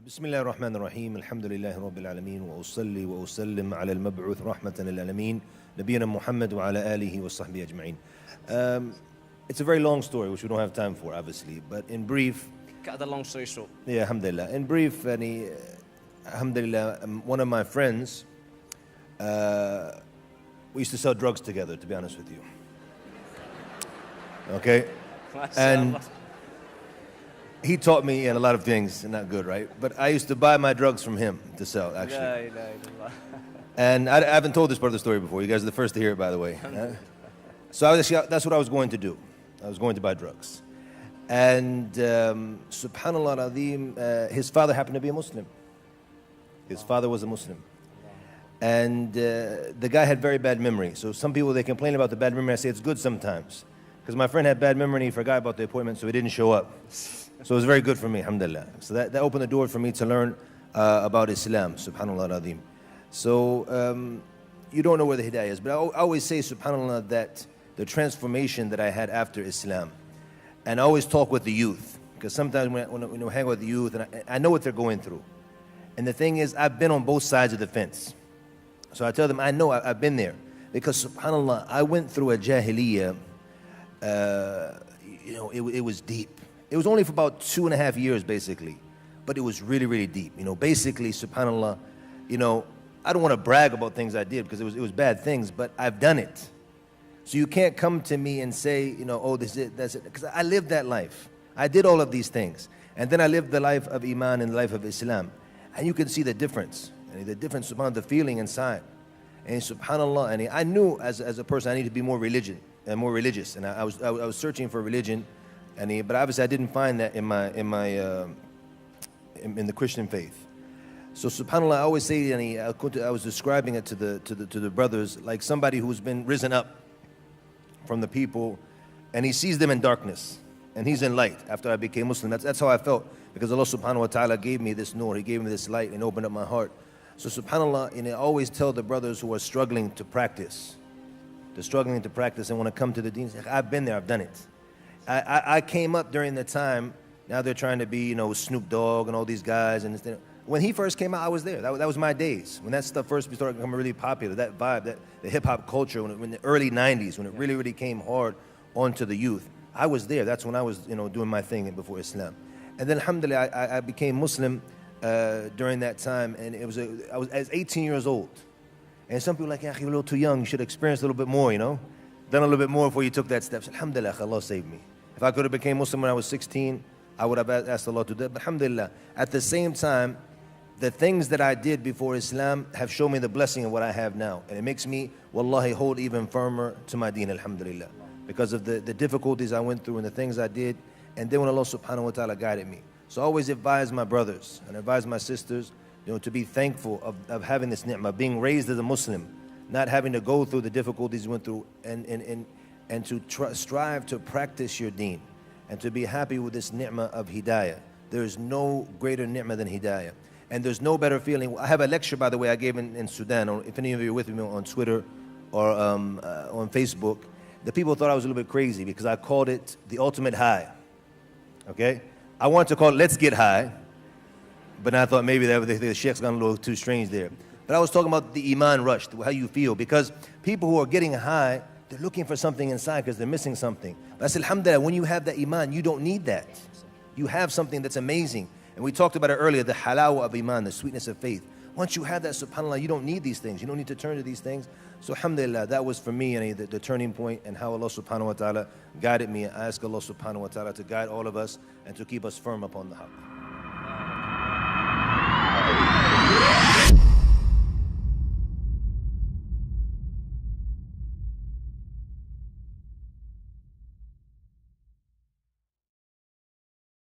بسم الله الرحمن الرحيم الحمد لله رب العالمين وأصلي وأسلم على المبعوث رحمة للعالمين نبينا محمد وعلى آله وصحبه أجمعين. It's a very long story which we don't have time for obviously, but in brief, Cut the long story short. yeah, alhamdulillah. In brief, alhamdulillah, one of my friends, we used to sell drugs together, to be honest with you. Okay? And he taught me a lot of things, not good, right? But I used to buy my drugs from him to sell, actually. And I haven't told this part of the story before. You guys are the first to hear it, by the way. So that's what I was going to do. I was going to buy drugs. And subhanallah al-azim, his father happened to be a Muslim. His father was a Muslim. And the guy had very bad memory. So some people, they complain about the bad memory. I say it's good sometimes. Because my friend had bad memory and he forgot about the appointment, so he didn't show up. So it was very good for me, alhamdulillah. So that opened the door for me to learn about Islam, subhanallah al-azim. So you don't know where the hidayah is. But I always say, subhanallah, that the transformation that I had after Islam, and I always talk with the youth, because sometimes when I hang with the youth, and I know what they're going through. And the thing is, I've been on both sides of the fence. So I tell them, I know, I've been there. Because subhanallah, I went through a jahiliyyah, it was deep. It was only for about 2.5 years, basically. But it was really, really deep. Basically, subhanallah, I don't want to brag about things I did because it was bad things, but I've done it. So you can't come to me and say, oh, this is it, that's it. Because I lived that life. I did all of these things. And then I lived the life of Iman and the life of Islam. And you can see the difference. And the difference, subhanAllah, the feeling inside. And subhanAllah, and I knew as a person I needed to be more religious. And I was searching for religion. But obviously I didn't find that in the Christian faith. So subhanAllah, I always say, I was describing it to the brothers like somebody who's been risen up from the people, and he sees them in darkness, and he's in light. After I became Muslim, that's how I felt, because Allah subhanahu wa ta'ala gave me this nur, He gave me this light and opened up my heart. So subhanAllah, and I always tell the brothers who are struggling to practice, and want to come to the Deen, I've been there, I've done it. I came up during the time, now they're trying to be, Snoop Dogg and all these guys, and when he first came out, I was there. That was my days. When that stuff first started becoming really popular, that vibe, the hip-hop culture, when the early 90s, when it really, really came hard onto the youth, I was there. That's when I was, doing my thing before Islam. And then, alhamdulillah, I became Muslim during that time, and I was 18 years old. And some people are like, yeah, you're a little too young. You should experience a little bit more, Done a little bit more before you took that step. So, alhamdulillah, Allah saved me. If I could have became Muslim when I was 16, I would have asked Allah to do it. But alhamdulillah, at the same time, the things that I did before Islam have shown me the blessing of what I have now. And it makes me, wallahi, hold even firmer to my deen, alhamdulillah. Because of the difficulties I went through and the things I did. And then when Allah subhanahu wa ta'ala guided me. So I always advise my brothers and advise my sisters, to be thankful of having this ni'mah, being raised as a Muslim, not having to go through the difficulties you went through, and to strive to practice your deen, and to be happy with this ni'mah of hidayah. There is no greater ni'mah than hidayah. And there's no better feeling. I have a lecture, by the way, I gave in Sudan. If any of you are with me on Twitter or on Facebook, the people thought I was a little bit crazy because I called it the ultimate high. Okay? I wanted to call it Let's Get High, but I thought maybe the sheikh's gone a little too strange there. But I was talking about the Iman rush, how you feel, because people who are getting high, they're looking for something inside because they're missing something. But I said, alhamdulillah, when you have that Iman, you don't need that. You have something that's amazing. And we talked about it earlier, the halawa of Iman, the sweetness of faith. Once you have that, subhanAllah, you don't need these things. You don't need to turn to these things. So alhamdulillah, that was for me the turning point, and how Allah subhanahu wa ta'ala guided me. I ask Allah subhanahu wa ta'ala to guide all of us and to keep us firm upon the haqq.